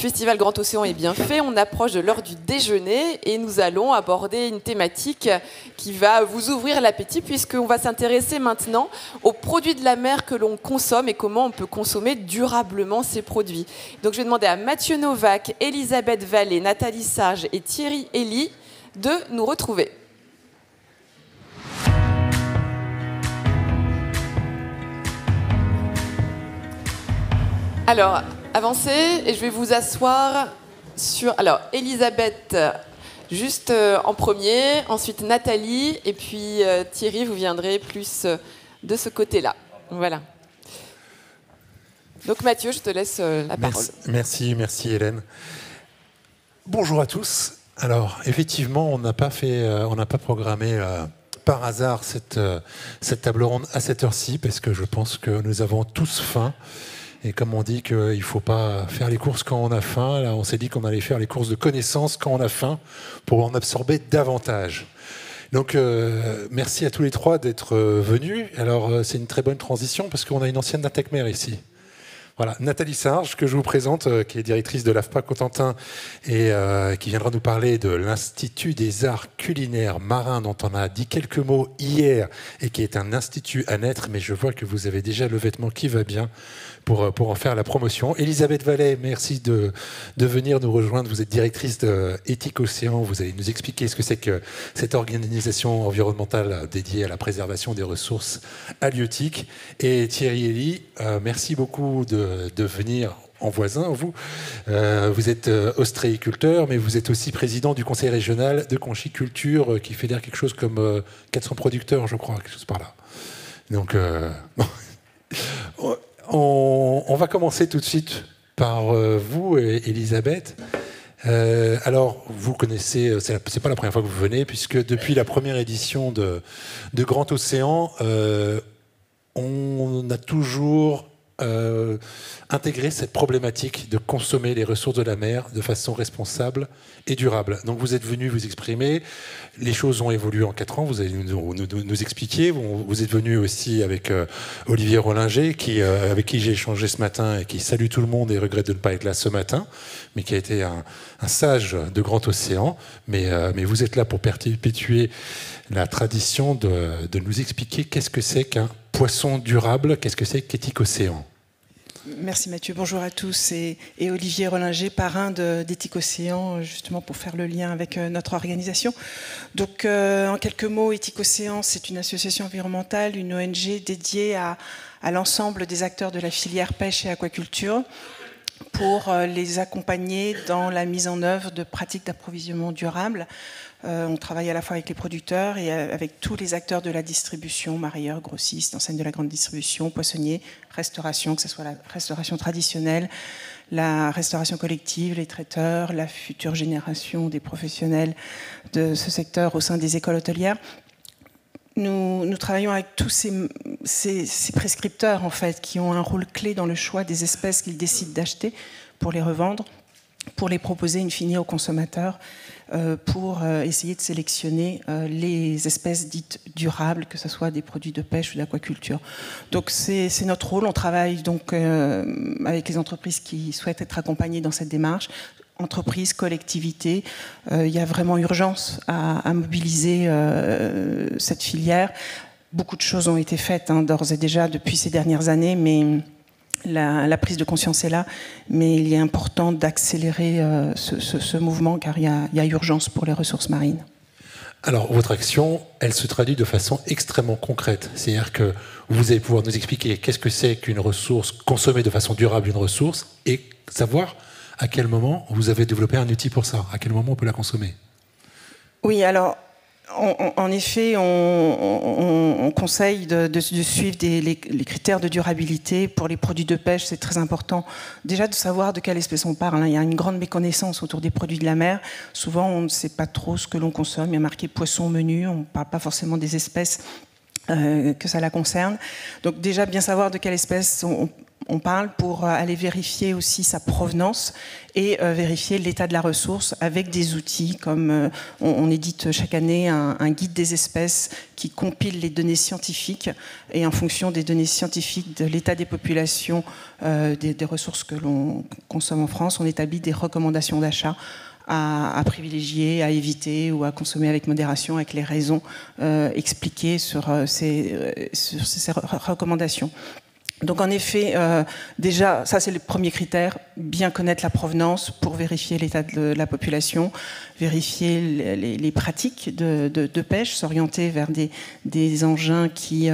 Festival Grand Océan est bien fait. On approche de l'heure du déjeuner et nous allons aborder une thématique qui va vous ouvrir l'appétit puisqu'on va s'intéresser maintenant aux produits de la mer que l'on consomme et comment on peut consommer durablement ces produits. Donc je vais demander à Mathieu Novak, Elisabeth Vallée, Nathalie Sarge et Thierry Elie de nous retrouver. Alors, avancez et je vais vous asseoir sur... Alors, Elisabeth, juste en premier, ensuite Nathalie, et puis Thierry, vous viendrez plus de ce côté-là. Voilà. Donc Mathieu, je te laisse la parole. Merci Hélène. Bonjour à tous. Alors, effectivement, on n'a pas programmé par hasard cette table ronde à cette heure-ci, parce que je pense que nous avons tous faim. Et comme on dit qu'il ne faut pas faire les courses quand on a faim, là on s'est dit qu'on allait faire les courses de connaissances quand on a faim pour en absorber davantage. Donc merci à tous les trois d'être venus. Alors c'est une très bonne transition parce qu'on a une ancienne Natecmer ici. Voilà, Nathalie Sarge, que je vous présente, qui est directrice de l'AFPA Cotentin et qui viendra nous parler de l'Institut des arts culinaires marins dont on a dit quelques mots hier et qui est un institut à naître, mais je vois que vous avez déjà le vêtement qui va bien pour en faire la promotion. Elisabeth Vallée, merci de venir nous rejoindre. Vous êtes directrice de Éthique Océan. Vous allez nous expliquer ce que c'est que cette organisation environnementale dédiée à la préservation des ressources halieutiques. Et Thierry Elie, merci beaucoup de venir en voisin. Vous êtes ostréiculteur, mais vous êtes aussi président du conseil régional de conchiculture qui fédère quelque chose comme 400 producteurs, je crois, quelque chose par là. Donc, on va commencer tout de suite par vous, Elisabeth. Alors, vous connaissez, c'est pas la première fois que vous venez, puisque depuis la première édition de Grand Océan, on a toujours intégrer cette problématique de consommer les ressources de la mer de façon responsable et durable. Donc vous êtes venu vous exprimer, les choses ont évolué en 4 ans, vous allez nous expliquer, vous êtes venu aussi avec Olivier Rollinger, avec qui j'ai échangé ce matin et qui salue tout le monde et regrette de ne pas être là ce matin, mais qui a été un sage de Grand Océan, mais vous êtes là pour perpétuer la tradition de nous expliquer qu'est-ce que c'est qu'un poisson durable, qu'est-ce que c'est qu'Éthique Océan. Merci Mathieu, bonjour à tous et Olivier Rollinger, parrain d'Éthique Océan, justement pour faire le lien avec notre organisation. Donc en quelques mots, Éthique Océan, c'est une association environnementale, une ONG dédiée à l'ensemble des acteurs de la filière pêche et aquaculture pour les accompagner dans la mise en œuvre de pratiques d'approvisionnement durable. On travaille à la fois avec les producteurs et avec tous les acteurs de la distribution, mareyeurs, grossistes, enseignes de la grande distribution, poissonniers, restauration, que ce soit la restauration traditionnelle, la restauration collective, les traiteurs, la future génération des professionnels de ce secteur au sein des écoles hôtelières. Nous travaillons avec tous ces prescripteurs en fait, qui ont un rôle clé dans le choix des espèces qu'ils décident d'acheter pour les revendre, pour les proposer in fine aux consommateurs, pour essayer de sélectionner les espèces dites durables, que ce soit des produits de pêche ou d'aquaculture. Donc c'est notre rôle. On travaille donc avec les entreprises qui souhaitent être accompagnées dans cette démarche. Entreprises, collectivités, il y a vraiment urgence à mobiliser cette filière. Beaucoup de choses ont été faites d'ores et déjà depuis ces dernières années, mais la prise de conscience est là, mais il est important d'accélérer ce mouvement car il y a urgence pour les ressources marines. Alors, votre action, elle se traduit de façon extrêmement concrète. C'est-à-dire que vous allez pouvoir nous expliquer qu'est-ce que c'est qu'une ressource, consommer de façon durable une ressource, et savoir à quel moment vous avez développé un outil pour ça, à quel moment on peut la consommer. Oui, alors... En effet, on conseille de suivre les critères de durabilité. Pour les produits de pêche, c'est très important déjà de savoir de quelle espèce on parle. Il y a une grande méconnaissance autour des produits de la mer. Souvent, on ne sait pas trop ce que l'on consomme. Il y a marqué poisson menu, on ne parle pas forcément des espèces que ça la concerne. Donc déjà, bien savoir de quelle espèce on parle pour aller vérifier aussi sa provenance et vérifier l'état de la ressource avec des outils comme on édite chaque année un guide des espèces qui compile les données scientifiques et en fonction des données scientifiques de l'état des populations des ressources que l'on consomme en France, on établit des recommandations d'achat à privilégier, à éviter ou à consommer avec modération, avec les raisons expliquées sur ces recommandations. Donc en effet, déjà, ça c'est le premier critère, bien connaître la provenance pour vérifier l'état de la population, vérifier les pratiques de pêche, s'orienter vers des engins qui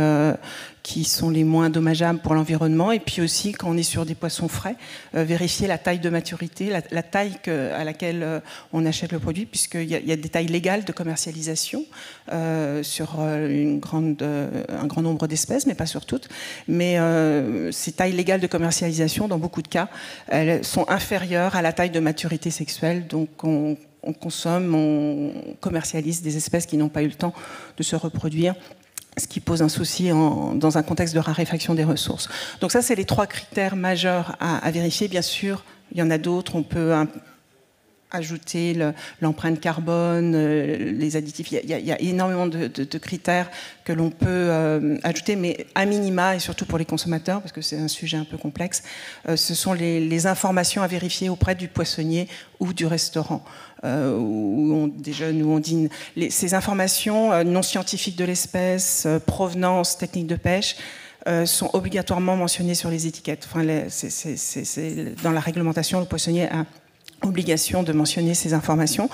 sont les moins dommageables pour l'environnement, et puis aussi quand on est sur des poissons frais, vérifier la taille de maturité, la taille à laquelle on achète le produit, puisqu'il y a des tailles légales de commercialisation sur un grand nombre d'espèces, mais pas sur toutes. Mais ces tailles légales de commercialisation, dans beaucoup de cas, elles sont inférieures à la taille de maturité sexuelle, donc on consomme, on commercialise des espèces qui n'ont pas eu le temps de se reproduire, ce qui pose un souci dans un contexte de raréfaction des ressources. Donc ça, c'est les 3 critères majeurs à vérifier. Bien sûr, il y en a d'autres. On peut ajouter l'empreinte carbone, les additifs. Il y a énormément de critères que l'on peut ajouter, mais à minima, et surtout pour les consommateurs, parce que c'est un sujet un peu complexe, ce sont les informations à vérifier auprès du poissonnier ou du restaurant. Où on déjeune, où on dîne. Ces informations non scientifiques de l'espèce, provenance, technique de pêche, sont obligatoirement mentionnées sur les étiquettes. Enfin, dans la réglementation, le poissonnier a obligation de mentionner ces informations.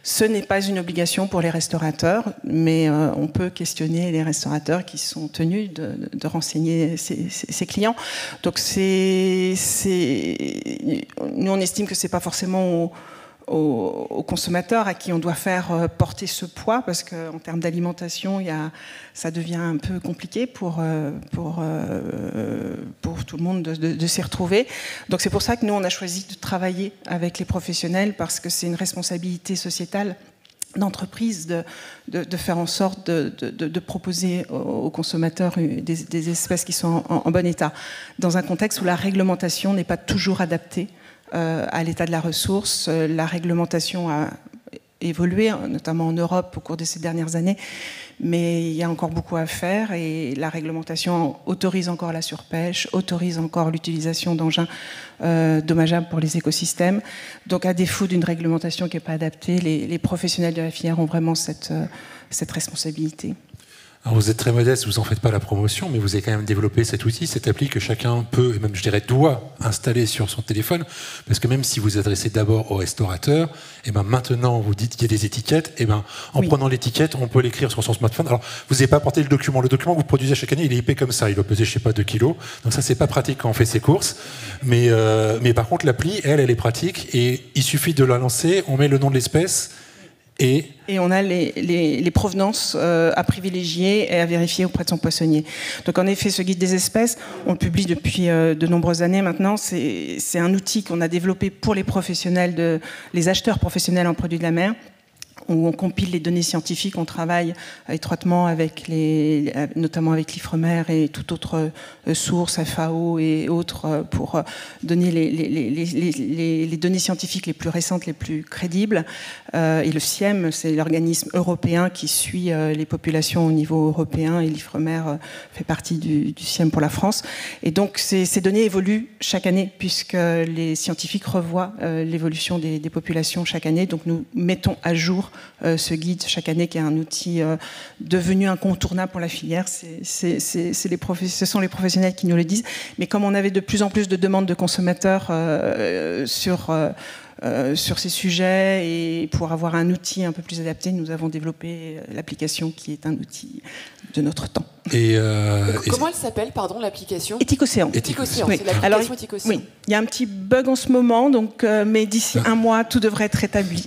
Ce n'est pas une obligation pour les restaurateurs, mais on peut questionner les restaurateurs qui sont tenus de renseigner ses clients. Donc nous, on estime que ce n'est pas forcément aux consommateurs à qui on doit faire porter ce poids, parce qu'en termes d'alimentation, ça devient un peu compliqué pour tout le monde de s'y retrouver. Donc c'est pour ça que nous, on a choisi de travailler avec les professionnels, parce que c'est une responsabilité sociétale d'entreprise de faire en sorte de proposer aux consommateurs des espèces qui sont en bon état, dans un contexte où la réglementation n'est pas toujours adaptée à l'état de la ressource. La réglementation a évolué, notamment en Europe au cours de ces dernières années, mais il y a encore beaucoup à faire, et la réglementation autorise encore la surpêche, autorise encore l'utilisation d'engins dommageables pour les écosystèmes. Donc à défaut d'une réglementation qui n'est pas adaptée, les professionnels de la filière ont vraiment cette responsabilité. Alors vous êtes très modeste, vous n'en faites pas la promotion, mais vous avez quand même développé cet outil, cette appli que chacun peut, et même je dirais doit, installer sur son téléphone, parce que même si vous adressez d'abord au restaurateur, et ben maintenant vous dites qu'il y a des étiquettes, et ben en prenant l'étiquette, on peut l'écrire sur son smartphone. Alors vous n'avez pas apporté le document que vous produisez chaque année, il est épais comme ça, il doit peser je sais pas 2 kilos, donc ça c'est pas pratique quand on fait ses courses, mais par contre l'appli, elle est pratique, et il suffit de la lancer, on met le nom de l'espèce, et on a les provenances à privilégier et à vérifier auprès de son poissonnier. Donc en effet, ce guide des espèces, on le publie depuis de nombreuses années maintenant. C'est un outil qu'on a développé pour les professionnels, les acheteurs professionnels en produits de la mer, où on compile les données scientifiques, on travaille étroitement notamment avec l'Ifremer et toute autre source, FAO et autres, pour donner les données scientifiques les plus récentes, les plus crédibles. Et le CIEM, c'est l'organisme européen qui suit les populations au niveau européen, et l'Ifremer fait partie du CIEM pour la France. Et donc ces données évoluent chaque année, puisque les scientifiques revoient l'évolution des populations chaque année. Donc nous mettons à jour ce guide chaque année, qui est un outil devenu incontournable pour la filière. Ce sont les professionnels qui nous le disent. Mais comme on avait de plus en plus de demandes de consommateurs sur ces sujets, et pour avoir un outil un peu plus adapté, nous avons développé l'application, qui est un outil de notre temps. Comment elle s'appelle, pardon, l'application ? Éthicocéan. Éthicocéan, oui. C'est l'application Éthicocéan. Oui, il y a un petit bug en ce moment, donc, mais d'ici un mois, tout devrait être rétabli.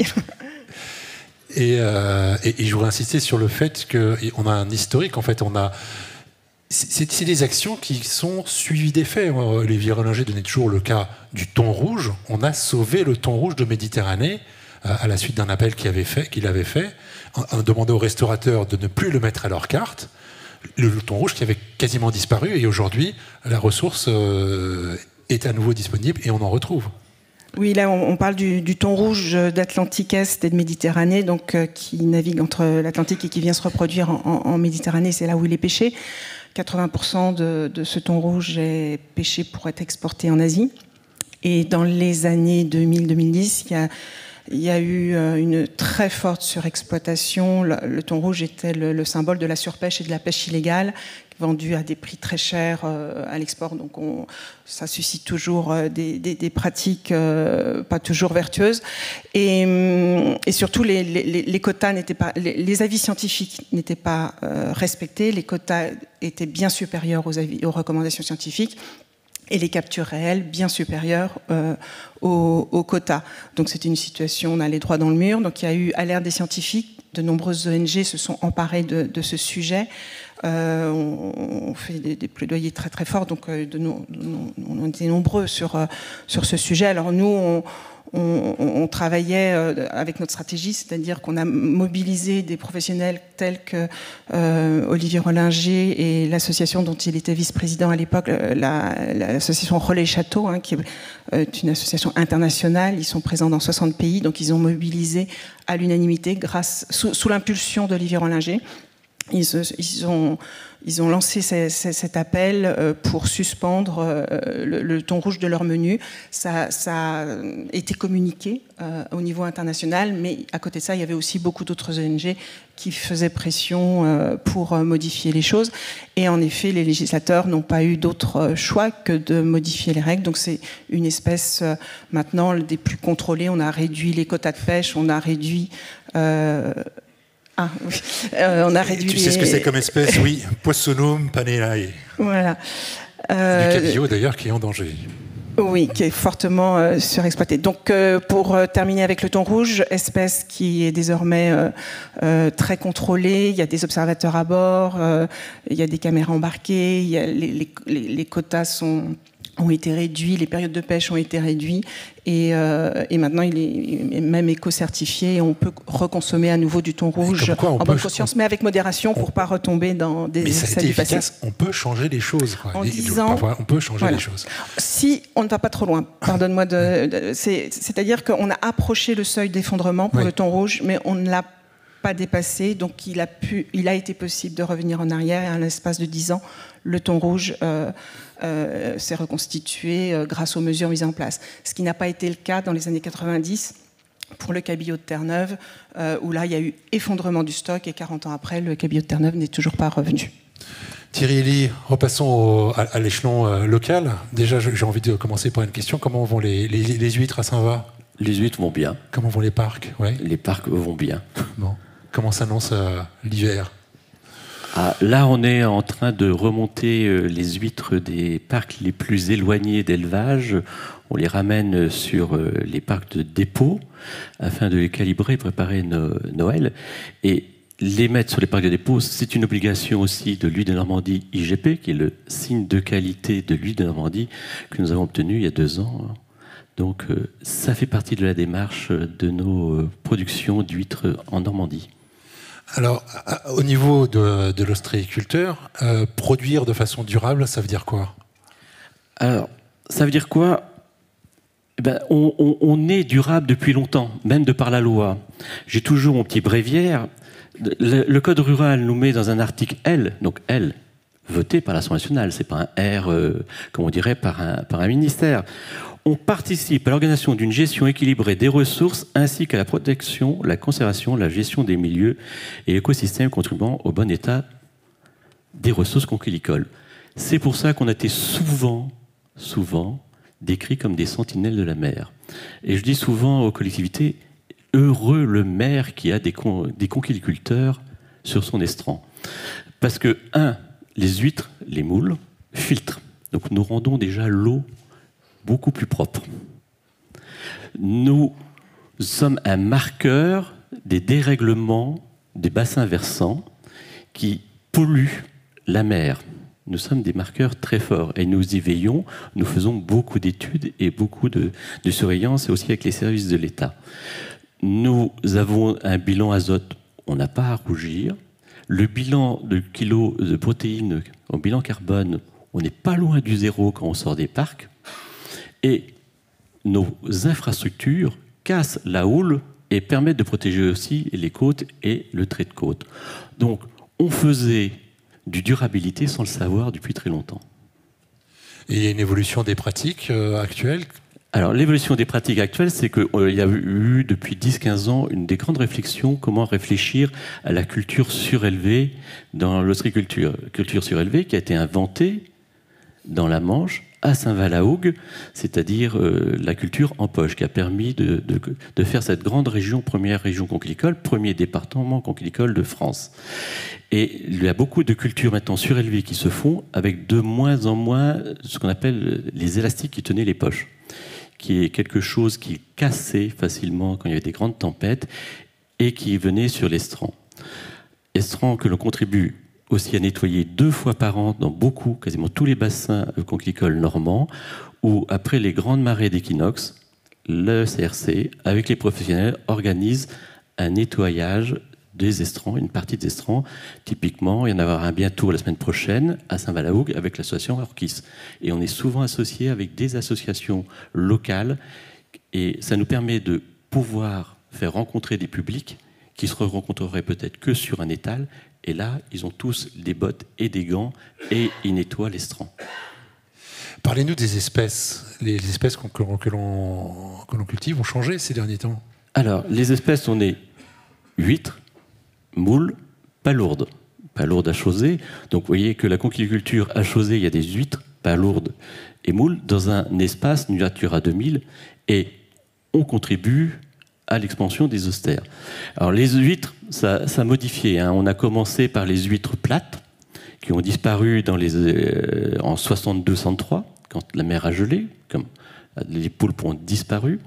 Et je voudrais insister sur le fait qu'on a un historique, en fait, c'est des actions qui sont suivies des faits. Olivier Rollinger donnait toujours le cas du thon rouge. On a sauvé le thon rouge de Méditerranée à la suite d'un appel qu'il avait fait, en demandant aux restaurateurs de ne plus le mettre à leur carte. le thon rouge qui avait quasiment disparu, et aujourd'hui, la ressource est à nouveau disponible et on en retrouve. Oui, là, on parle du thon rouge d'Atlantique Est et de Méditerranée, donc qui navigue entre l'Atlantique et qui vient se reproduire en Méditerranée. C'est là où il est pêché. 80% de ce thon rouge est pêché pour être exporté en Asie. Et dans les années 2000-2010, il y a eu une très forte surexploitation. Le thon rouge était le symbole de la surpêche et de la pêche illégale, vendu à des prix très chers à l'export. Donc ça suscite toujours des pratiques pas toujours vertueuses. Et surtout, les quotas n'étaient pas, les avis scientifiques n'étaient pas respectés. Les quotas étaient bien supérieurs aux recommandations scientifiques. Et les captures réelles bien supérieures aux quotas. Donc c'était une situation, on allait droit dans le mur. Donc il y a eu alerte des scientifiques, de nombreuses ONG se sont emparées de ce sujet. On fait des plaidoyers très très forts, donc on était nombreux sur ce sujet. Alors nous, on travaillait avec notre stratégie, c'est-à-dire qu'on a mobilisé des professionnels tels que Olivier Rollinger et l'association dont il était vice-président à l'époque, l'association Relais Château, qui est une association internationale. Ils sont présents dans 60 pays, donc ils ont mobilisé à l'unanimité sous l'impulsion d'Olivier Rollinger. Ils ont lancé cet appel pour suspendre le thon rouge de leur menu. Ça a été communiqué au niveau international, mais à côté de ça, il y avait aussi beaucoup d'autres ONG qui faisaient pression pour modifier les choses. Et en effet, les législateurs n'ont pas eu d'autre choix que de modifier les règles. Donc c'est une espèce maintenant des plus contrôlées. On a réduit les quotas de pêche, on a réduit... on a réduit. Tu sais ce que c'est comme espèce? Oui, Possonum paneae. Voilà. Du cabillaud d'ailleurs qui est en danger. Oui, qui est fortement surexploité. Donc, pour terminer avec le thon rouge, espèce qui est désormais très contrôlée. Il y a des observateurs à bord, il y a des caméras embarquées, il y a les quotas ont été réduits, les périodes de pêche ont été réduites et maintenant il est même éco-certifié et on peut reconsommer à nouveau du thon rouge en bonne conscience, mais avec modération pour ne pas retomber dans des excès du passé. On peut changer les choses. Quoi. En 10 ans, on peut changer les choses. Si on ne va pas trop loin, pardonne-moi, c'est-à-dire qu'on a approché le seuil d'effondrement pour le thon rouge, mais on ne l'a pas dépassé, donc il a été possible de revenir en arrière et en l'espace de 10 ans, le thon rouge s'est reconstitué grâce aux mesures mises en place. Ce qui n'a pas été le cas dans les années 90 pour le cabillaud de Terre-Neuve, où là il y a eu effondrement du stock et 40 ans après, le cabillaud de Terre-Neuve n'est toujours pas revenu. Thierry Elie, repassons à l'échelon local. Déjà, j'ai envie de commencer par une question. Comment vont les huîtres à Saint-Va? Les huîtres vont bien. Comment vont les parcs? Les parcs vont bien. Bon. Comment s'annonce l'hiver? Là, on est en train de remonter les huîtres des parcs les plus éloignés d'élevage. On les ramène sur les parcs de dépôt afin de les calibrer et préparer Noël. Et les mettre sur les parcs de dépôt, c'est une obligation aussi de l'huile de Normandie IGP, qui est le signe de qualité de l'huile de Normandie que nous avons obtenu il y a 2 ans. Donc ça fait partie de la démarche de nos productions d'huîtres en Normandie. Alors, au niveau de l'ostréiculteur, produire de façon durable, ça veut dire quoi? Alors, ça veut dire quoi? On est durable depuis longtemps, même de par la loi. J'ai toujours mon petit bréviaire. Le Code rural nous met dans un article L, donc L, voté par l'Assemblée nationale, c'est pas un R, comme on dirait, par un ministère. On participe à l'organisation d'une gestion équilibrée des ressources ainsi qu'à la protection, la conservation, la gestion des milieux et écosystèmes contribuant au bon état des ressources conchilicoles. C'est pour ça qu'on a été souvent décrits comme des sentinelles de la mer. Et je dis souvent aux collectivités, heureux le maire qui a des conchiliculteurs sur son estran. Parce que, les huîtres, les moules, filtrent. Donc nous rendons déjà l'eau beaucoup plus propre. Nous sommes un marqueur des dérèglements des bassins versants qui polluent la mer. Nous sommes des marqueurs très forts et nous y veillons. Nous faisons beaucoup d'études et beaucoup de surveillance et aussi avec les services de l'État. Nous avons un bilan azote, on n'a pas à rougir. Le bilan de kilos de protéines au bilan carbone, on n'est pas loin du zéro quand on sort des parcs. Et nos infrastructures cassent la houle et permettent de protéger aussi les côtes et le trait de côte. Donc, on faisait du durabilité sans le savoir depuis très longtemps. Et il y a une évolution des pratiques actuelles? Alors, l'évolution des pratiques actuelles, c'est qu'il y a eu depuis 10-15 ans une des grandes réflexions, comment réfléchir à la culture surélevée dans l'ostréiculture. Culture surélevée qui a été inventée dans la Manche, à Saint-Val-la-Hougue, c'est-à-dire la culture en poche, qui a permis de faire cette grande région, première région conchylicole, premier département conchylicole de France. Et il y a beaucoup de cultures maintenant surélevées qui se font avec de moins en moins ce qu'on appelle les élastiques qui tenaient les poches, qui est quelque chose qui cassait facilement quand il y avait des grandes tempêtes et qui venait sur l'estran. Estran que l'on contribue aussi à nettoyer 2 fois par an dans beaucoup, quasiment tous les bassins conchylicoles normands, où après les grandes marées d'équinoxe, le CRC, avec les professionnels, organise un nettoyage des estrans, une partie des estrans. Typiquement, il y en aura un bientôt la semaine prochaine à Saint-Val-la-Hougue avec l'association Orchis. Et on est souvent associé avec des associations locales et ça nous permet de pouvoir faire rencontrer des publics qui se rencontreraient peut-être que sur un étal. Et là, ils ont tous des bottes et des gants et ils nettoient l'estran. Parlez-nous des espèces. Les espèces que l'on cultive ont changé ces derniers temps. Alors, les espèces, on est huîtres, moules, palourdes. Palourdes à chauser. Donc, vous voyez que la conchyliculture à chauser, il y a des huîtres, palourdes et moules dans un espace Natura 2000 et on contribue à l'expansion des austères. Alors les huîtres, ça a modifié. On a commencé par les huîtres plates, qui ont disparu en 62-63, quand la mer a gelé, comme les poulpes ont disparu.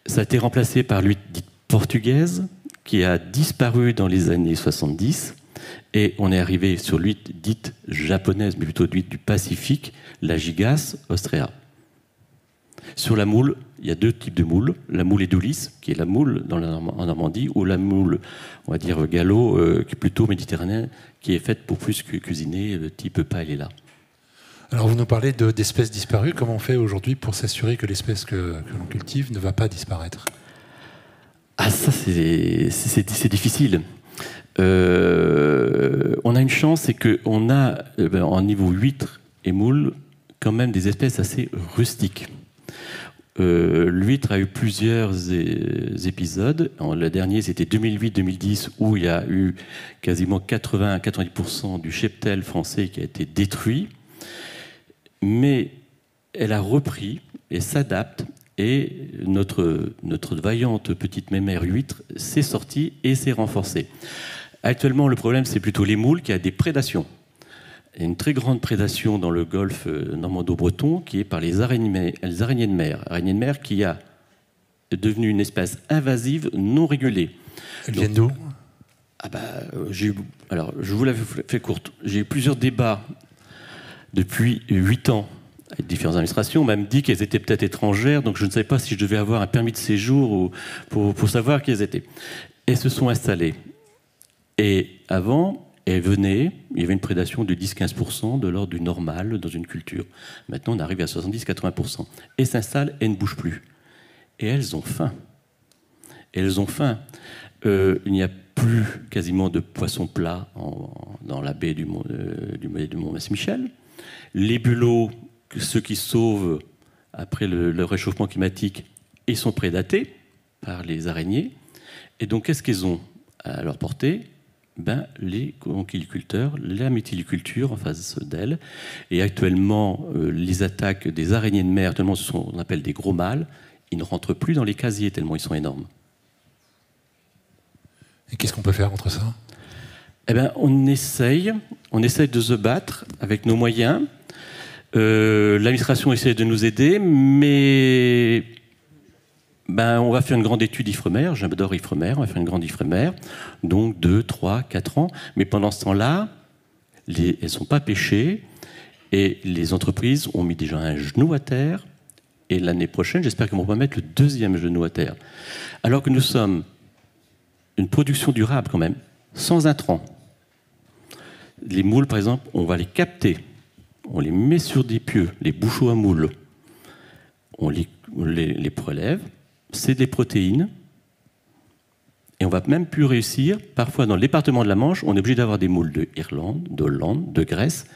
Ça a été remplacé par l'huître dite portugaise, qui a disparu dans les années 70, et on est arrivé sur l'huître dite japonaise, mais plutôt l'huître du Pacifique, la Gigas ostrea. Sur la moule, il y a 2 types de moules. La moule edulis, qui est la moule en Normandie, ou la moule, on va dire, gallo, qui est plutôt méditerranéenne, qui est faite pour plus cuisiner, type paella. Alors vous nous parlez d'espèces disparues. Comment on fait aujourd'hui pour s'assurer que l'espèce que l'on cultive ne va pas disparaître? Ah, ça, c'est difficile. On a une chance, c'est qu'on a, en niveau huîtres et moules, quand même des espèces assez rustiques. L'huître a eu plusieurs épisodes. Le dernier, c'était 2008-2010, où il y a eu quasiment 80-90% du cheptel français qui a été détruit. Mais elle a repris et s'adapte. Et notre vaillante petite mémère huître s'est sortie et s'est renforcée. Actuellement, le problème, c'est plutôt les moules qui a des prédations. Il y a une très grande prédation dans le golfe normando-breton qui est par les araignées de mer. Araignées de mer qui est devenue une espèce invasive non régulée. Elles viennent d'où? Alors, je vous l'avais fait courte. J'ai eu plusieurs débats depuis 8 ans avec différentes administrations. On m'a même dit qu'elles étaient peut-être étrangères, donc je ne savais pas si je devais avoir un permis de séjour pour savoir qui elles étaient. Elles se sont installées. Et avant, elles venaient, il y avait une prédation de 10-15% de l'ordre du normal dans une culture. Maintenant, on arrive à 70-80%. Elles s'installent et ne bougent plus. Et elles ont faim. Elles ont faim. Il n'y a plus quasiment de poissons plats dans la baie du Mont-Saint-Michel. Les bulots, ceux qui sauvent après le réchauffement climatique, ils sont prédatés par les araignées. Et donc, qu'est-ce qu'ils ont à leur portée? Les conchyliculteurs, la méthyliculture en face d'elles. Et actuellement, les attaques des araignées de mer, actuellement, ce qu'on appelle des gros mâles, ils ne rentrent plus dans les casiers tellement ils sont énormes. Et qu'est-ce qu'on peut faire contre ça? On essaye de se battre avec nos moyens. L'administration essaie de nous aider, mais on va faire une grande étude Ifremer. J'adore Ifremer. On va faire une grande Ifremer, donc 2, 3, 4 ans. Mais pendant ce temps-là, elles ne sont pas pêchées et les entreprises ont mis déjà un genou à terre. Et l'année prochaine, j'espère qu'elles vont pas mettre le 2e genou à terre. Alors que nous sommes une production durable quand même, sans intrants. Les moules, par exemple, on va les capter. On les met sur des pieux, les bouchons à moules. On les prélève. C'est des protéines. Et on va même plus réussir. Parfois, dans le département de la Manche, on est obligé d'avoir des moules de Irlande, de Hollande, de Grèce,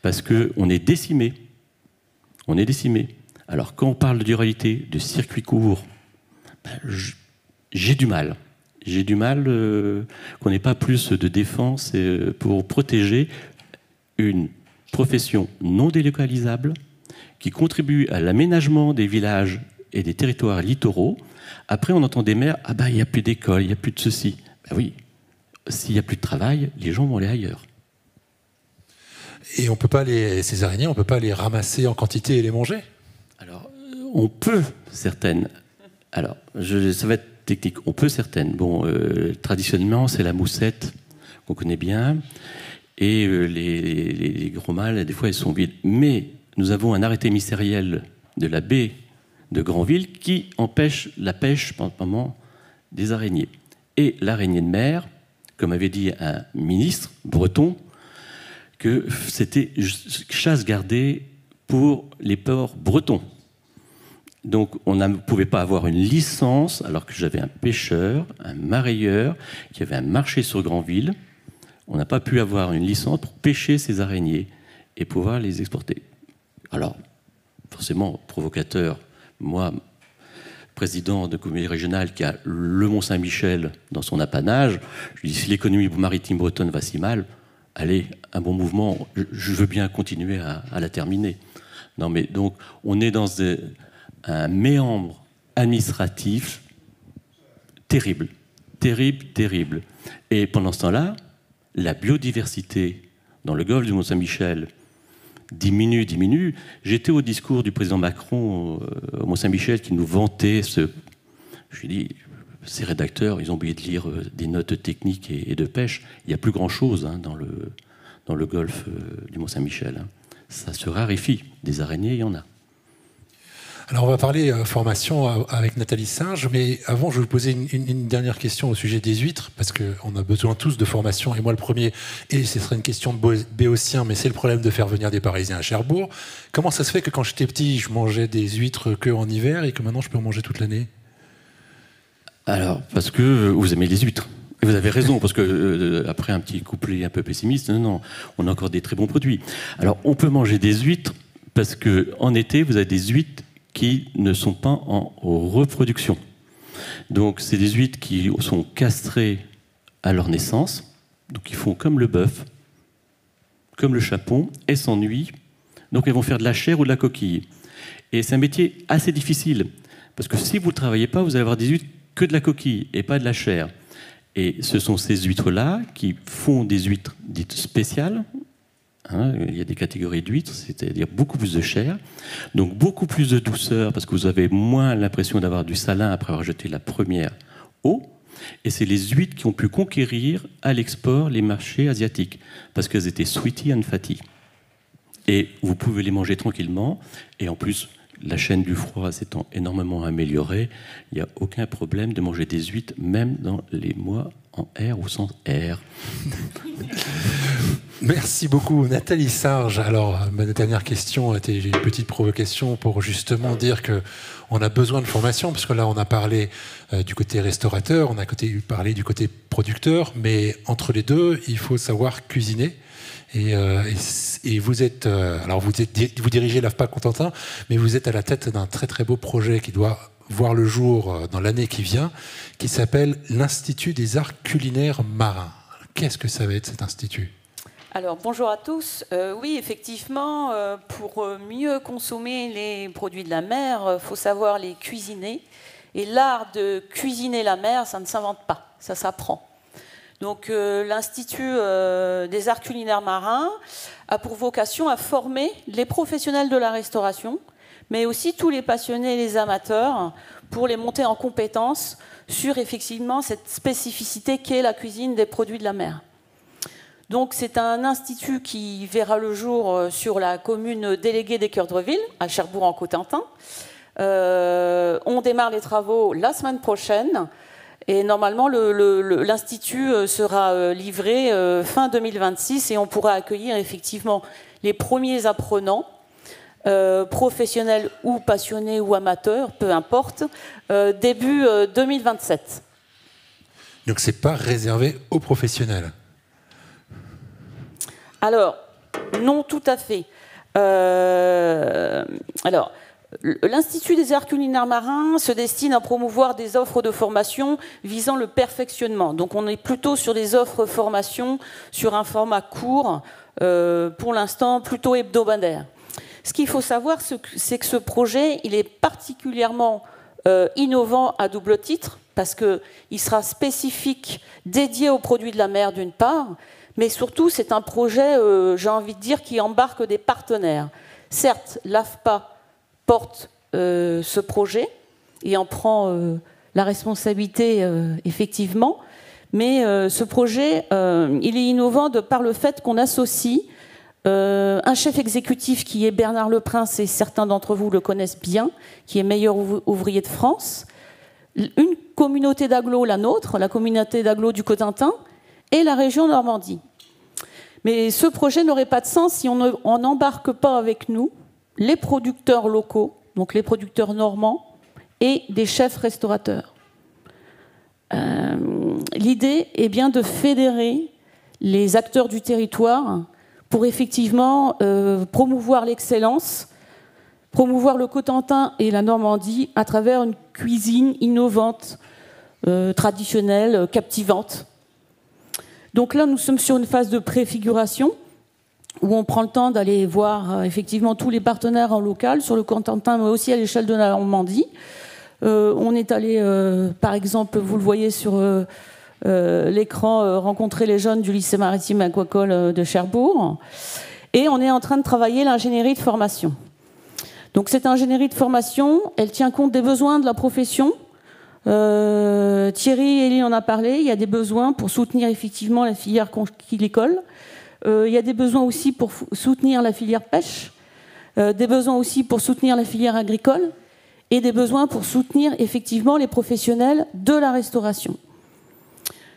parce qu'on est décimé. On est décimé. Alors, quand on parle de durabilité, de circuit court, j'ai du mal. J'ai du mal qu'on n'ait pas plus de défense pour protéger une profession non délocalisable qui contribue à l'aménagement des villages et des territoires littoraux. Après, on entend des maires, ah ben, il n'y a plus d'école, il n'y a plus de ceci. Ben oui, s'il n'y a plus de travail, les gens vont aller ailleurs. Et ces araignées, on ne peut pas les ramasser en quantité et les manger? Alors, on peut, certaines. Alors, ça va être technique. On peut certaines. Bon, traditionnellement, c'est la moussette qu'on connaît bien. Et les gros mâles, des fois, ils sont vides. Mais nous avons un arrêté ministériel de la baie de Granville qui empêche la pêche pendant le moment des araignées. Et l'araignée de mer, comme avait dit un ministre breton, que c'était chasse gardée pour les ports bretons. Donc on ne pouvait pas avoir une licence, alors que j'avais un pêcheur, un marailleur, qui avait un marché sur Granville. On n'a pas pu avoir une licence pour pêcher ces araignées et pouvoir les exporter. Alors, forcément, provocateur, moi, président de communauté régionale qui a le Mont-Saint-Michel dans son apanage, je dis, si l'économie maritime bretonne va si mal, allez, un bon mouvement, je veux bien continuer à la terminer. Non mais donc, on est dans un méandre administratif terrible, terrible, terrible. Et pendant ce temps-là, la biodiversité dans le golfe du Mont-Saint-Michel diminue. J'étais au discours du président Macron au Mont-Saint-Michel qui nous vantait ce... Je lui ai dit, ces rédacteurs, ils ont oublié de lire des notes techniques et de pêche. Il n'y a plus grand-chose dans le golfe du Mont-Saint-Michel. Ça se raréfie. Des araignées, il y en a. Alors on va parler formation avec Nathalie Singe, mais avant je vais vous poser une dernière question au sujet des huîtres, parce qu'on a besoin tous de formation, et moi le premier, et ce serait une question de béotien, mais c'est le problème de faire venir des Parisiens à Cherbourg. Comment ça se fait que quand j'étais petit, je mangeais des huîtres qu'en hiver, et que maintenant je peux en manger toute l'année? Alors, parce que vous aimez les huîtres. Et vous avez raison, parce que après un petit couplet un peu pessimiste, non, on a encore des très bons produits. Alors, on peut manger des huîtres, parce qu'en été, vous avez des huîtres qui ne sont pas en reproduction. Donc, c'est des huîtres qui sont castrées à leur naissance, donc ils font comme le bœuf, comme le chapon, et s'ennuient. Donc, elles vont faire de la chair ou de la coquille. Et c'est un métier assez difficile, parce que si vous ne travaillez pas, vous allez avoir des huîtres que de la coquille et pas de la chair. Et ce sont ces huîtres-là qui font des huîtres dites spéciales. Il y a des catégories d'huîtres, c'est-à-dire beaucoup plus de chair, donc beaucoup plus de douceur, parce que vous avez moins l'impression d'avoir du salin après avoir jeté la première eau. Et c'est les huîtres qui ont pu conquérir à l'export les marchés asiatiques, parce qu'elles étaient sweetie and fatty. Et vous pouvez les manger tranquillement, et en plus, la chaîne du froid s'étant énormément améliorée, il n'y a aucun problème de manger des huîtres, même dans les mois en R ou sans R. Merci beaucoup, Nathalie Singe. Alors, ma dernière question était une petite provocation pour justement dire qu'on a besoin de formation, parce que là, on a parlé du côté restaurateur, on a parlé du côté producteur, mais entre les deux, il faut savoir cuisiner. Et vous êtes, vous dirigez l'AFPA Cotentin, mais vous êtes à la tête d'un très très beau projet qui doit voir le jour dans l'année qui vient, qui s'appelle l'Institut des arts culinaires marins. Qu'est-ce que ça va être cet institut ? Alors, bonjour à tous. Oui, effectivement, pour mieux consommer les produits de la mer, il faut savoir les cuisiner. Et l'art de cuisiner la mer, ça ne s'invente pas, ça s'apprend. Donc, l'Institut des arts culinaires marins a pour vocation à former les professionnels de la restauration, mais aussi tous les passionnés et les amateurs pour les monter en compétences sur effectivement cette spécificité qu'est la cuisine des produits de la mer. Donc c'est un institut qui verra le jour sur la commune déléguée des Cœurs de Ville, à Cherbourg-en-Cotentin. On démarre les travaux la semaine prochaine Et normalement, l'Institut sera livré fin 2026 et on pourra accueillir effectivement les premiers apprenants, professionnels ou passionnés ou amateurs, peu importe, début 2027. Donc c'est pas réservé aux professionnels? Alors, non tout à fait. Alors, l'Institut des arts culinaires marins se destine à promouvoir des offres de formation visant le perfectionnement. Donc on est plutôt sur des offres de formation sur un format court, pour l'instant plutôt hebdomadaire. Ce qu'il faut savoir, c'est que ce projet, il est particulièrement innovant à double titre, parce qu'il sera spécifique, dédié aux produits de la mer d'une part, mais surtout c'est un projet, j'ai envie de dire, qui embarque des partenaires. Certes, l'AFPA porte ce projet et en prend la responsabilité effectivement, mais ce projet, il est innovant de par le fait qu'on associe un chef exécutif qui est Bernard Leprince, et certains d'entre vous le connaissent bien, qui est meilleur ouvrier de France, une communauté d'agglos, la nôtre, la communauté d'agglos du Cotentin, et la région Normandie. Mais ce projet n'aurait pas de sens si on n'embarque pas avec nous les producteurs locaux, donc les producteurs normands, et des chefs restaurateurs. L'idée est bien de fédérer les acteurs du territoire pour effectivement promouvoir l'excellence, promouvoir le Cotentin et la Normandie à travers une cuisine innovante, traditionnelle, captivante. Donc là, nous sommes sur une phase de préfiguration où on prend le temps d'aller voir effectivement tous les partenaires en local, sur le Cotentin, mais aussi à l'échelle de la Normandie. On est allé, par exemple, vous le voyez sur l'écran, rencontrer les jeunes du lycée maritime aquacole de Cherbourg. Et on est en train de travailler l'ingénierie de formation. Donc cette ingénierie de formation, elle tient compte des besoins de la profession. Thierry et Elie en a parlé, il y a des besoins pour soutenir effectivement la filière conchilicole. Il y a des besoins aussi pour soutenir la filière pêche, des besoins aussi pour soutenir la filière agricole et des besoins pour soutenir effectivement les professionnels de la restauration.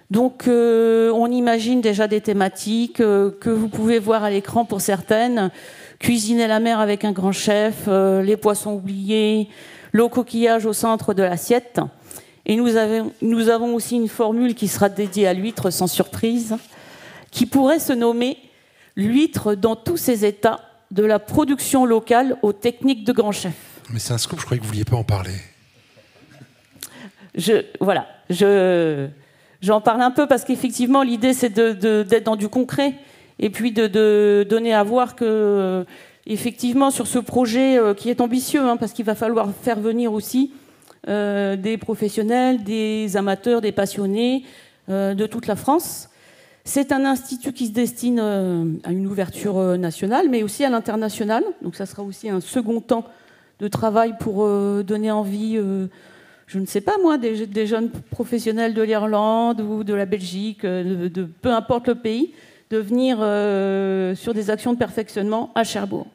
Donc on imagine déjà des thématiques que vous pouvez voir à l'écran pour certaines. Cuisiner la mer avec un grand chef, les poissons oubliés, le coquillage au centre de l'assiette. Et nous avons aussi une formule qui sera dédiée à l'huître sans surprise, qui pourrait se nommer l'huître dans tous ses états, de la production locale aux techniques de grand chef. Mais c'est un scoop, je croyais que vous ne vouliez pas en parler. J'en parle un peu parce qu'effectivement, l'idée, c'est d'être dans du concret et puis de donner à voir que, effectivement, sur ce projet qui est ambitieux, parce qu'il va falloir faire venir aussi des professionnels, des amateurs, des passionnés de toute la France. C'est un institut qui se destine à une ouverture nationale, mais aussi à l'international. Donc ça sera aussi un second temps de travail pour donner envie, je ne sais pas moi, des jeunes professionnels de l'Irlande ou de la Belgique, de peu importe le pays, de venir sur des actions de perfectionnement à Cherbourg.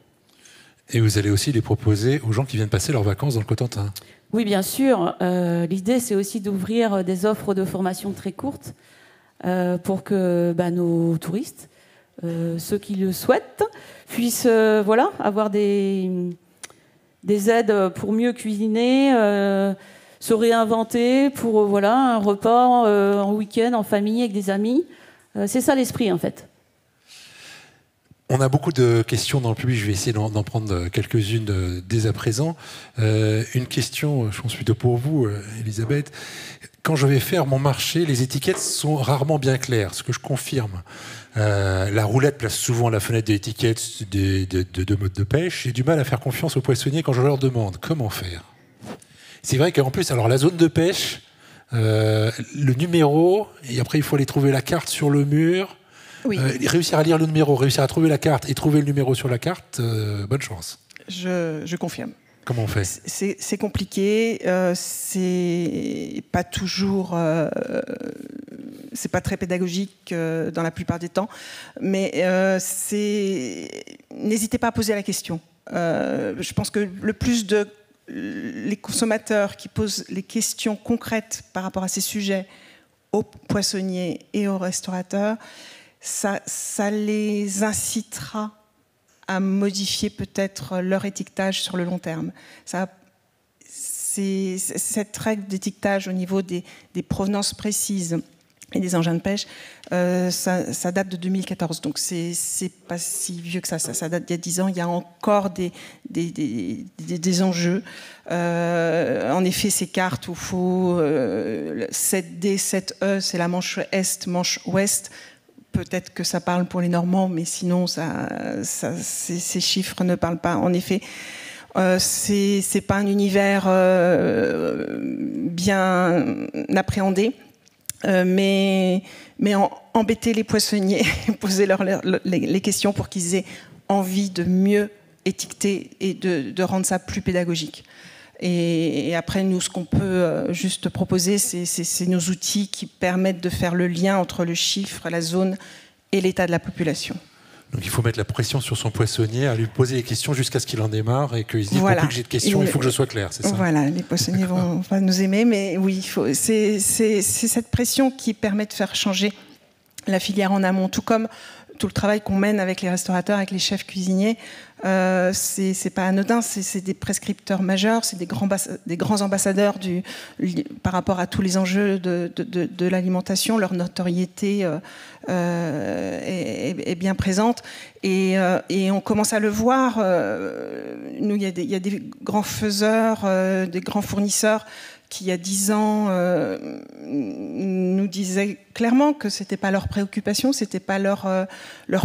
Et vous allez aussi les proposer aux gens qui viennent passer leurs vacances dans le Cotentin? Oui, bien sûr. L'idée, c'est aussi d'ouvrir des offres de formation très courtes pour que nos touristes, ceux qui le souhaitent, puissent avoir des aides pour mieux cuisiner, se réinventer pour un repas en week-end, en famille, avec des amis. C'est ça l'esprit, en fait. On a beaucoup de questions dans le public, je vais essayer d'en prendre quelques-unes dès à présent. Une question, je pense plutôt pour vous, Elisabeth. Quand je vais faire mon marché, les étiquettes sont rarement bien claires, ce que je confirme. La roulette place souvent la fenêtre de l'étiquette de mode de pêche. J'ai du mal à faire confiance aux poissonniers quand je leur demande comment faire. C'est vrai qu'en plus, alors la zone de pêche, le numéro, et après il faut aller trouver la carte sur le mur. Oui. Réussir à lire le numéro, réussir à trouver la carte et trouver le numéro sur la carte, bonne chance. Je confirme. Comment on fait? C'est compliqué, c'est pas toujours, c'est pas très pédagogique dans la plupart des temps, mais n'hésitez pas à poser la question. Je pense que le plus de les consommateurs qui posent les questions concrètes par rapport à ces sujets aux poissonniers et aux restaurateurs, ça les incitera à modifier peut-être leur étiquetage sur le long terme. Cette règle d'étiquetage au niveau des provenances précises et des engins de pêche, ça date de 2014, donc c'est pas si vieux que ça date d'il y a 10 ans. Il y a encore des enjeux. En effet, ces cartes où il faut 7D, 7E, c'est la manche Est, manche Ouest. Peut-être que ça parle pour les Normands, mais sinon, ces chiffres ne parlent pas. En effet, c'est pas un univers bien appréhendé. Mais embêter les poissonniers, poser les questions pour qu'ils aient envie de mieux étiqueter et de rendre ça plus pédagogique. Et après, nous, ce qu'on peut juste proposer, c'est nos outils qui permettent de faire le lien entre le chiffre, la zone et l'état de la population. Donc il faut mettre la pression sur son poissonnier, à lui poser des questions jusqu'à ce qu'il en démarre et qu'il se dise voilà. Pour plus que j'ai de questions, il faut que je sois clair, c'est ça? Voilà, les poissonniers vont nous aimer, mais oui, c'est cette pression qui permet de faire changer la filière en amont, tout comme tout le travail qu'on mène avec les restaurateurs, avec les chefs cuisiniers. C'est pas anodin, c'est des prescripteurs majeurs, c'est des grands ambassadeurs par rapport à tous les enjeux de l'alimentation. Leur notoriété est bien présente et on commence à le voir. Nous, il y a des grands faiseurs, des grands fournisseurs qui, il y a 10 ans, nous disaient clairement que ce n'était pas leur préoccupation, ce n'était pas leur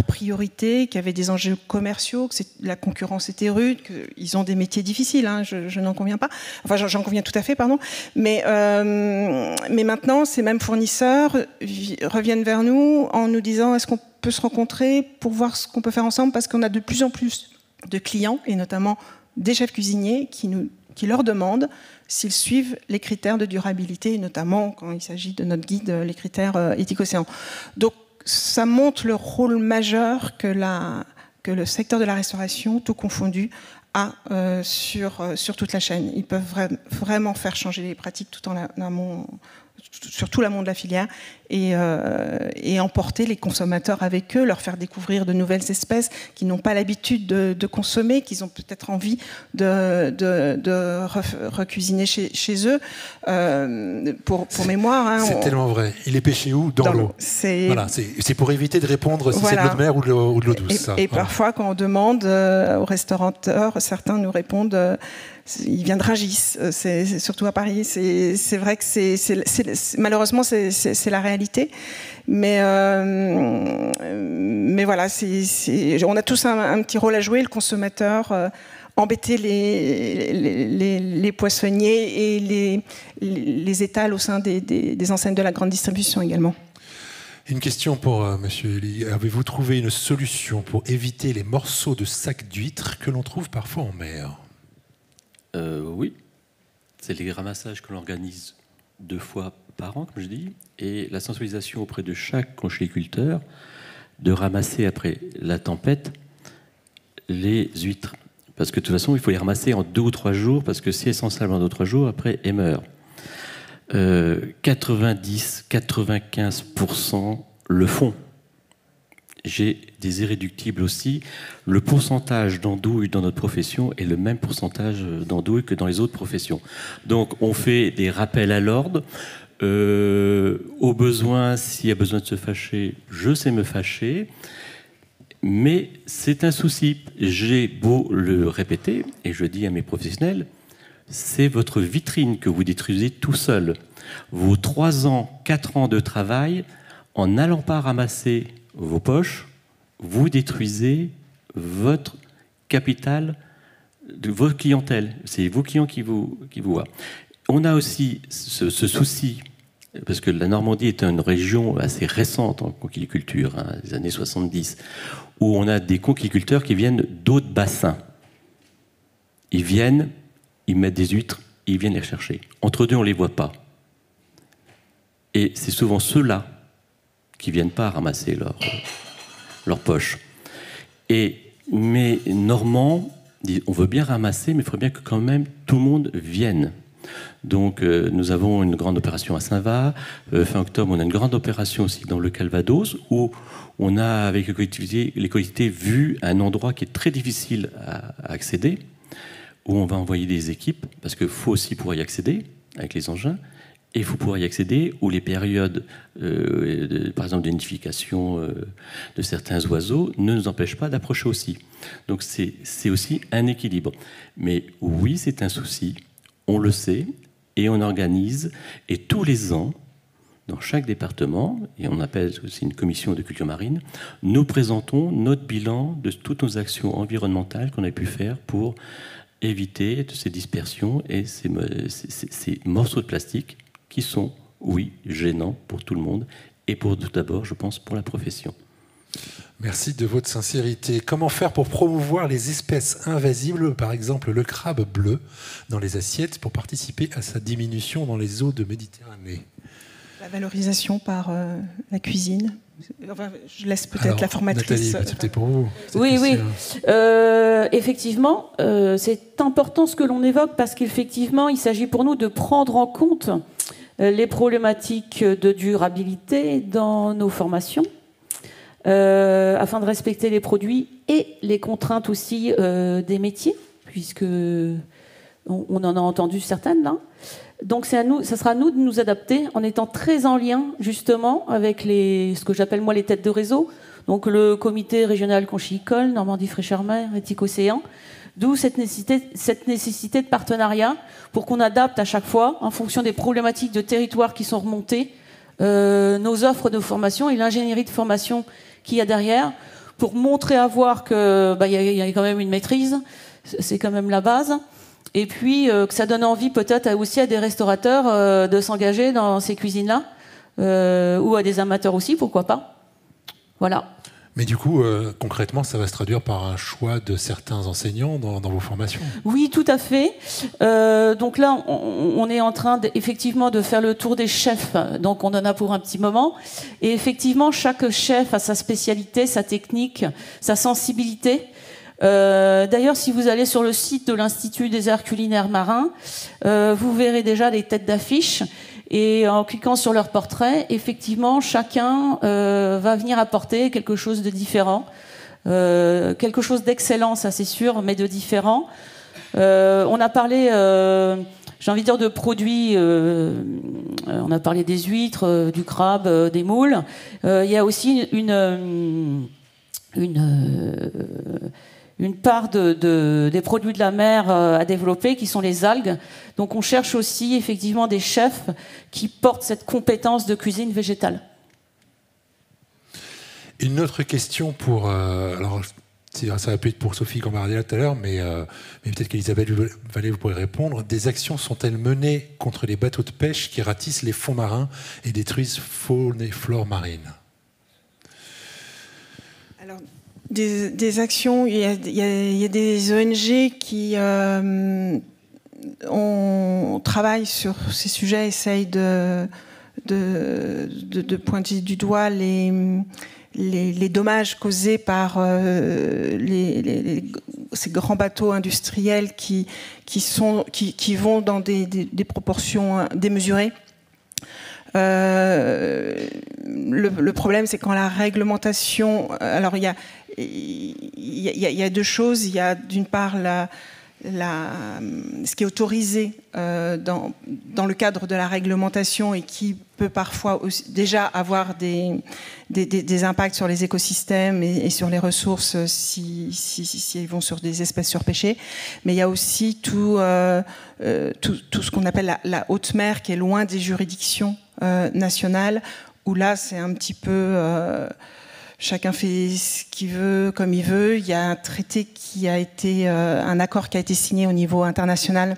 priorité, qu'il y avait des enjeux commerciaux, que la concurrence était rude, qu'ils ont des métiers difficiles, hein, je n'en conviens pas. Enfin, j'en conviens tout à fait, pardon. Mais maintenant, ces mêmes fournisseurs reviennent vers nous en nous disant est-ce qu'on peut se rencontrer pour voir ce qu'on peut faire ensemble, parce qu'on a de plus en plus de clients, et notamment des chefs cuisiniers qui leur demandent s'ils suivent les critères de durabilité, notamment quand il s'agit de notre guide, les critères Éthique-Océan. Donc ça montre le rôle majeur que le secteur de la restauration, tout confondu, a sur toute la chaîne. Ils peuvent vraiment faire changer les pratiques tout en amont, sur tout l'amont de la filière, et emporter les consommateurs avec eux, leur faire découvrir de nouvelles espèces qu'ils n'ont pas l'habitude de consommer, qu'ils ont peut-être envie de recuisiner chez eux. Pour mémoire... Hein, c'est tellement vrai. Il est pêché où? Dans l'eau. Voilà, c'est pour éviter de répondre si c'est de l'eau de mer ou de l'eau douce. Et parfois, quand on demande aux restaurateurs, certains nous répondent... il vient de Rungis, c'est surtout à Paris. C'est vrai que malheureusement c'est la réalité, mais voilà, on a tous un petit rôle à jouer, le consommateur, embêter les poissonniers et les étals au sein des enseignes de la grande distribution également. Une question pour Monsieur Elie. Avez-vous trouvé une solution pour éviter les morceaux de sacs d'huîtres que l'on trouve parfois en mer? Oui, c'est les ramassages que l'on organise 2 fois par an, comme je dis, et la sensibilisation auprès de chaque conchyliculteur de ramasser après la tempête les huîtres. Parce que de toute façon, il faut les ramasser en 2 ou 3 jours, parce que si elles sont sales en 2 ou 3 jours, après, elles meurent. 90-95% le font. J'ai des irréductibles aussi. Le pourcentage d'andouille dans notre profession est le même pourcentage d'andouille que dans les autres professions. Donc on fait des rappels à l'ordre. Au besoin, s'il y a besoin de se fâcher, je sais me fâcher. Mais c'est un souci. J'ai beau le répéter, et je dis à mes professionnels, c'est votre vitrine que vous détruisez tout seul. Vos 3 ans, 4 ans de travail, en n'allant pas ramasser vos poches, vous détruisez votre capital, de votre clientèle. C'est vos clients qui vous voient. On a aussi ce souci, parce que la Normandie est une région assez récente en conchyliculture, des années 70, où on a des conchyliculteurs qui viennent d'autres bassins. Ils viennent, ils mettent des huîtres, ils viennent les chercher. Entre deux, on ne les voit pas. Et c'est souvent ceux-là qui ne viennent pas ramasser leur poche. Et mes Normands dit on veut bien ramasser, mais il faudrait bien que quand même tout le monde vienne. Donc nous avons une grande opération à Saint-Va. Fin octobre, on a une grande opération aussi dans le Calvados, où on a, avec les collectivités, vu un endroit qui est très difficile à accéder, où on va envoyer des équipes, parce qu'il faut aussi pouvoir y accéder avec les engins, et il faut pouvoir y accéder où les périodes, par exemple, d'identification de certains oiseaux ne nous empêchent pas d'approcher aussi. Donc c'est aussi un équilibre. Mais oui, c'est un souci, on le sait, et on organise, et tous les ans, dans chaque département, et on appelle aussi une commission de culture marine, nous présentons notre bilan de toutes nos actions environnementales qu'on a pu faire pour éviter ces dispersions et ces morceaux de plastique qui sont, oui, gênants pour tout le monde et pour tout d'abord, je pense, pour la profession. Merci de votre sincérité. Comment faire pour promouvoir les espèces invasibles, par exemple le crabe bleu, dans les assiettes pour participer à sa diminution dans les eaux de Méditerranée? La valorisation par la cuisine. Enfin, je laisse peut-être la formatrice. Nathalie, c'était pour vous. Oui. Effectivement, c'est important ce que l'on évoque parce qu'effectivement, il s'agit pour nous de prendre en compte les problématiques de durabilité dans nos formations, afin de respecter les produits et les contraintes aussi des métiers, puisque on en a entendu certaines là. Donc ça sera à nous de nous adapter en étant très en lien justement avec ce que j'appelle moi les têtes de réseau, donc le comité régional conchylicole, Normandie-Fraîcheur-Mer, Éthique-Océan, d'où cette nécessité de partenariat pour qu'on adapte à chaque fois, en fonction des problématiques de territoire qui sont remontées, nos offres de formation et l'ingénierie de formation qu'il y a derrière, pour montrer à voir qu'il y a quand même une maîtrise, c'est quand même la base. Et puis que ça donne envie peut-être aussi à des restaurateurs de s'engager dans ces cuisines-là, ou à des amateurs aussi, pourquoi pas. Voilà. Mais du coup, concrètement, ça va se traduire par un choix de certains enseignants dans vos formations? Oui, tout à fait. Donc là, on est en train effectivement de faire le tour des chefs. Donc on en a pour un petit moment. Et effectivement, chaque chef a sa spécialité, sa technique, sa sensibilité. D'ailleurs, si vous allez sur le site de l'Institut des arts culinaires marins, vous verrez déjà des têtes d'affiche. Et en cliquant sur leur portrait, effectivement, chacun va venir apporter quelque chose de différent, quelque chose d'excellent, ça c'est sûr, mais de différent. On a parlé, j'ai envie de dire, de produits. On a parlé des huîtres, du crabe, des moules. Il y a aussi une part des produits de la mer à développer, qui sont les algues. Donc on cherche aussi effectivement des chefs qui portent cette compétence de cuisine végétale. Une autre question pour... alors, ça va peut être pour Sophie Gambardella tout à l'heure, mais peut-être qu'Elisabeth Vallée, vous pourrez répondre. Des actions sont-elles menées contre les bateaux de pêche qui ratissent les fonds marins et détruisent faune et flore marine? Alors, des actions, il y a des ONG qui travaillent sur ces sujets, essayent de pointer du doigt les dommages causés par ces grands bateaux industriels qui vont dans des proportions démesurées. Le problème, c'est quand la réglementation... Alors, il y a deux choses. Il y a d'une part ce qui est autorisé dans le cadre de la réglementation et qui peut parfois aussi déjà avoir des impacts sur les écosystèmes et sur les ressources si ils vont sur des espèces surpêchées. Mais il y a aussi tout ce qu'on appelle la haute mer qui est loin des juridictions nationales, où là c'est un petit peu... chacun fait ce qu'il veut, comme il veut. Il y a un traité un accord qui a été signé au niveau international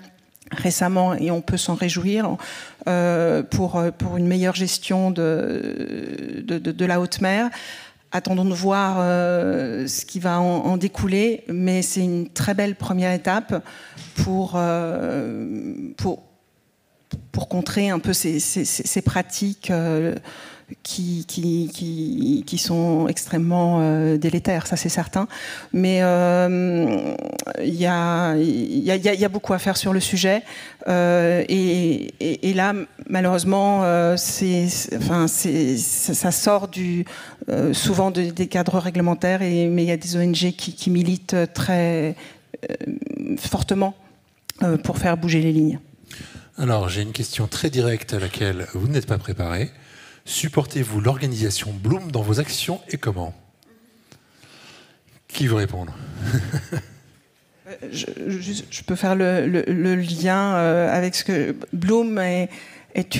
récemment, et on peut s'en réjouir pour une meilleure gestion de la haute mer. Attendons de voir ce qui va en découler, mais c'est une très belle première étape pour contrer un peu ces pratiques qui sont extrêmement délétères, ça c'est certain. Mais il y a beaucoup à faire sur le sujet. Et là, malheureusement, ça sort souvent des cadres réglementaires, mais il y a des ONG qui militent très fortement pour faire bouger les lignes. Alors, j'ai une question très directe à laquelle vous n'êtes pas préparé. Supportez-vous l'organisation Bloom dans vos actions et comment? Qui veut répondre? Je peux faire le lien avec ce que Bloom est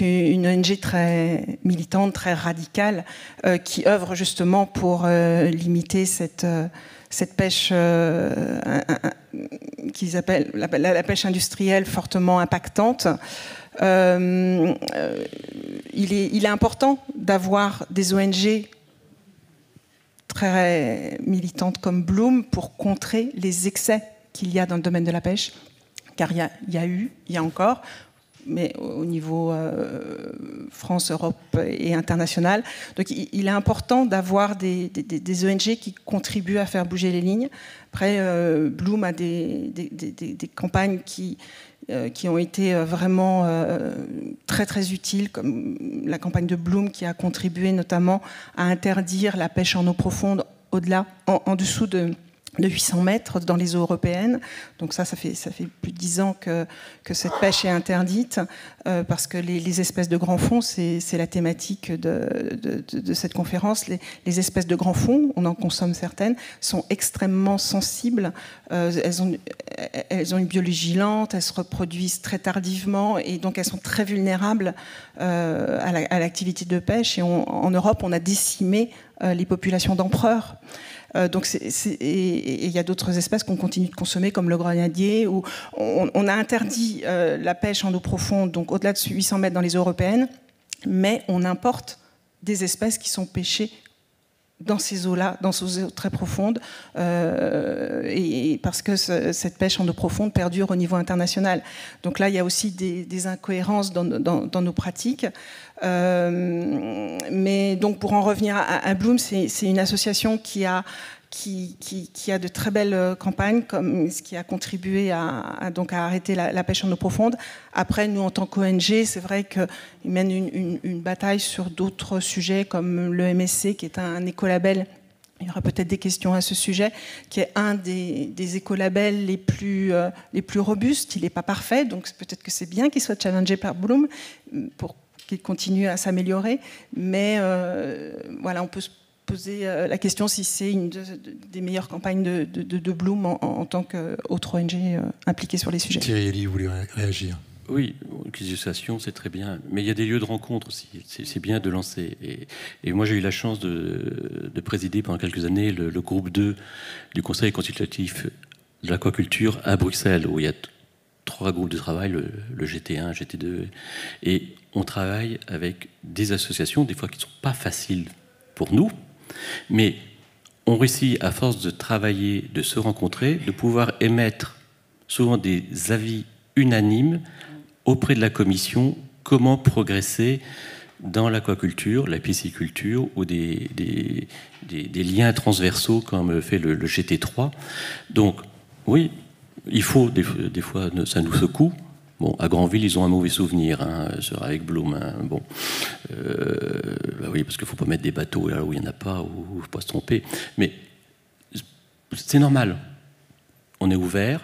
une ONG très militante, très radicale, qui œuvre justement pour limiter cette pêche qu'ils appellent la pêche industrielle fortement impactante. Il est important d'avoir des ONG très militantes comme Bloom pour contrer les excès qu'il y a dans le domaine de la pêche, car il y a encore, mais au niveau France, Europe et international. Donc il est important d'avoir des ONG qui contribuent à faire bouger les lignes. Après, Bloom a des campagnes qui ont été vraiment très très utiles, comme la campagne de Bloom qui a contribué notamment à interdire la pêche en eau profonde en dessous de 800 mètres dans les eaux européennes. Donc ça fait plus de 10 ans que cette pêche est interdite, parce que les espèces de grands fonds, c'est la thématique de cette conférence. Les espèces de grands fonds, on en consomme certaines, sont extrêmement sensibles. Elles ont une biologie lente, elles se reproduisent très tardivement, et donc elles sont très vulnérables à l'activité de pêche. Et en Europe, on a décimé les populations d'empereurs. Donc il y a d'autres espèces qu'on continue de consommer, comme le grenadier, où on a interdit la pêche en eau profonde, donc au-delà de 800 mètres dans les eaux européennes, mais on importe des espèces qui sont pêchées dans ces eaux-là, dans ces eaux très profondes, et parce que cette pêche en eau profonde perdure au niveau international. Donc là, il y a aussi des incohérences dans nos pratiques. Mais donc, pour en revenir à Bloom, c'est une association qui a de très belles campagnes, comme ce qui a contribué à arrêter la pêche en eau profonde. Après, nous, en tant qu'ONG, c'est vrai qu'ils mènent une bataille sur d'autres sujets, comme le MSC, qui est un écolabel. Il y aura peut-être des questions à ce sujet, qui est un des écolabels les plus robustes. Il n'est pas parfait, donc peut-être que c'est bien qu'il soit challengé par Bloom pour qu'il continue à s'améliorer. Mais voilà, on peut se poser la question si c'est une des meilleures campagnes de Bloom en tant qu'autre ONG impliquée sur les sujets. Thierry Elie, vous voulez réagir? Oui, l'utilisation, c'est très bien. Mais il y a des lieux de rencontre aussi. C'est bien de lancer. Et moi, j'ai eu la chance de présider pendant quelques années le groupe 2 du Conseil consultatif de l'aquaculture à Bruxelles, où il y a 3 groupes de travail, le GT1, GT2. Et on travaille avec des associations, des fois qui ne sont pas faciles pour nous, mais on réussit, à force de travailler, de se rencontrer, de pouvoir émettre souvent des avis unanimes auprès de la Commission, comment progresser dans l'aquaculture, la pisciculture, ou des liens transversaux comme fait le GT3. Donc, oui, il faut, des fois, ça nous secoue. Bon, à Granville, ils ont un mauvais souvenir avec Bloom. Bon, oui, parce qu'il ne faut pas mettre des bateaux là où il n'y en a pas, ou il ne faut pas se tromper. Mais c'est normal. On est ouvert.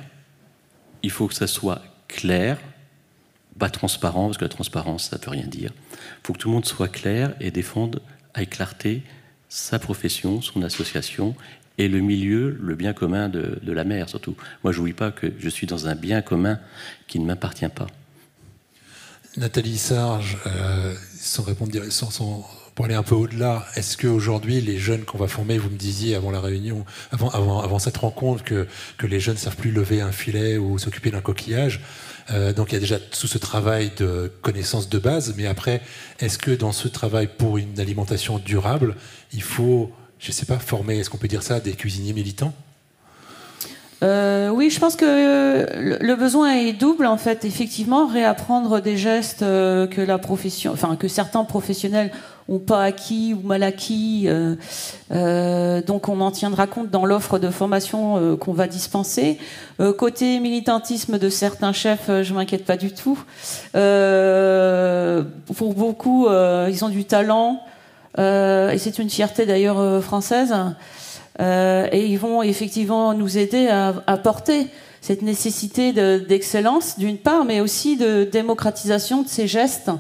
Il faut que ça soit clair, pas transparent, parce que la transparence, ça ne veut rien dire. Il faut que tout le monde soit clair et défende avec clarté sa profession, son association, et le milieu, le bien commun de la mer, surtout. Moi, je n'oublie pas que je suis dans un bien commun qui ne m'appartient pas. Nathalie Sarge, sans répondre, pour aller un peu au-delà, est-ce qu'aujourd'hui, les jeunes qu'on va former, vous me disiez avant la réunion, avant cette rencontre, que les jeunes ne savent plus lever un filet ou s'occuper d'un coquillage, donc il y a déjà tout ce travail de connaissance de base, mais après, est-ce que dans ce travail pour une alimentation durable, il faut, je ne sais pas, former, est-ce qu'on peut dire ça, des cuisiniers militants ? Oui, je pense que le besoin est double, en fait. Effectivement, réapprendre des gestes que certains professionnels ont pas acquis ou mal acquis. Donc on en tiendra compte dans l'offre de formation qu'on va dispenser. Côté militantisme de certains chefs, je m'inquiète pas du tout. Pour beaucoup, ils ont du talent, et c'est une fierté d'ailleurs française. Et ils vont effectivement nous aider à porter cette nécessité d'excellence d'une part, mais aussi de démocratisation de ces gestes.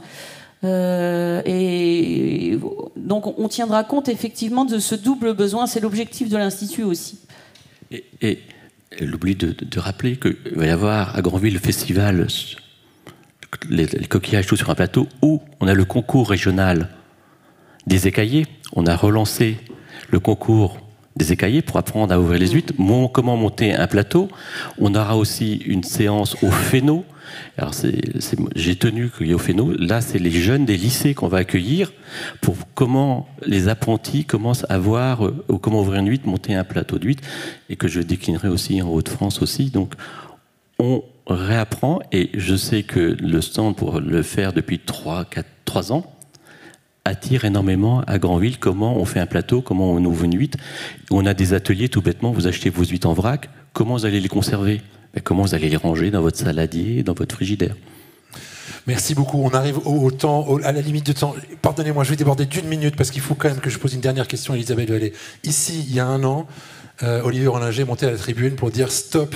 Et donc on tiendra compte effectivement de ce double besoin, c'est l'objectif de l'Institut aussi. Et l'oubli de rappeler qu'il va y avoir à Granville le festival, les coquillages tout sur un plateau, où on a le concours régional des écaillés. On a relancé le concours des écaillés pour apprendre à ouvrir les huîtres, comment monter un plateau. On aura aussi une séance au Féno. Alors j'ai tenu qu'il y ait au Féno. Là, c'est les jeunes des lycées qu'on va accueillir pour comment les apprentis commencent à voir comment ouvrir une huître, monter un plateau d'huîtres, et que je déclinerai aussi en Hauts-de-France aussi. Donc, on réapprend, et je sais que le stand pour le faire depuis 3 ans attire énormément à Granville. Comment on fait un plateau, comment on ouvre une huître. On a des ateliers, tout bêtement, vous achetez vos huîtres en vrac, comment vous allez les conserver? Comment vous allez les ranger dans votre saladier, dans votre frigidaire? Merci beaucoup. On arrive au temps, à la limite de temps. Pardonnez-moi, je vais déborder d'1 minute parce qu'il faut quand même que je pose une dernière question à Elisabeth Vallée. Ici, il y a 1 an, Olivier Rollinger est monté à la tribune pour dire stop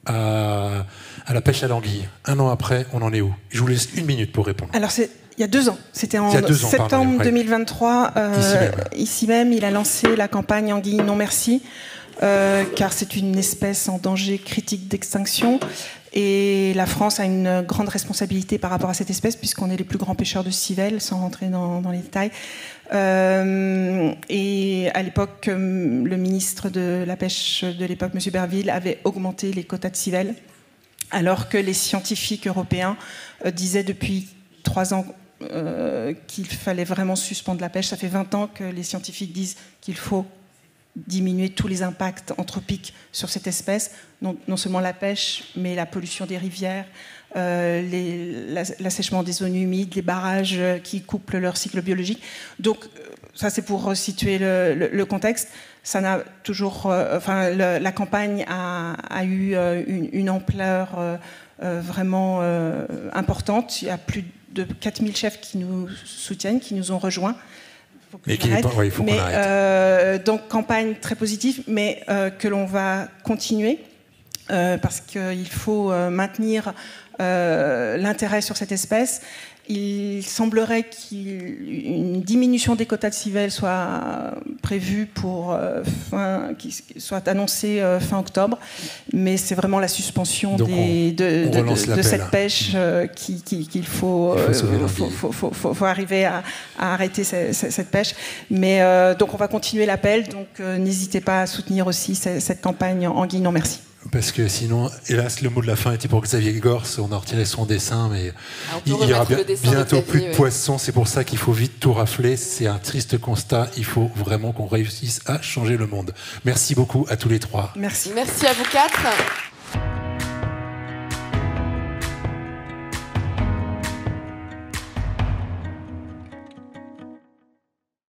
à la pêche à l'anguille. 1 an après, on en est où? Je vous laisse 1 minute pour répondre. Alors il y a 2 ans, c'était en septembre 2023. Ici même, il a lancé la campagne Anguille non merci, car c'est une espèce en danger critique d'extinction. Et la France a une grande responsabilité par rapport à cette espèce, puisqu'on est les plus grands pêcheurs de civelle, sans rentrer dans les détails. Et à l'époque, le ministre de la Pêche de l'époque, M. Berville, avait augmenté les quotas de civelle, alors que les scientifiques européens disaient depuis 3 ans qu'il fallait vraiment suspendre la pêche. Ça fait 20 ans que les scientifiques disent qu'il faut diminuer tous les impacts anthropiques sur cette espèce, non seulement la pêche, mais la pollution des rivières, l'assèchement des zones humides, les barrages qui couplent leur cycle biologique. Donc, ça c'est pour situer le contexte. Ça n'a toujours, la campagne a eu une ampleur vraiment importante. Il y a plus de 4000 chefs qui nous soutiennent, qui nous ont rejoints. Il faut qu'on arrête. Donc campagne très positive, mais que l'on va continuer parce qu'il faut maintenir l'intérêt sur cette espèce. Il semblerait qu'une diminution des quotas de civelle soit prévue qui soit annoncée fin octobre, mais c'est vraiment la suspension de cette pêche qu'il faut arriver à arrêter cette pêche. Mais donc on va continuer l'appel, donc n'hésitez pas à soutenir aussi cette campagne Anguille non merci. Parce que sinon, hélas, le mot de la fin était pour Xavier Gors. On a retiré son dessin, mais il y aura bientôt plus de poissons. C'est pour ça qu'il faut vite tout rafler. C'est un triste constat. Il faut vraiment qu'on réussisse à changer le monde. Merci beaucoup à tous les 3. Merci. Merci à vous 4.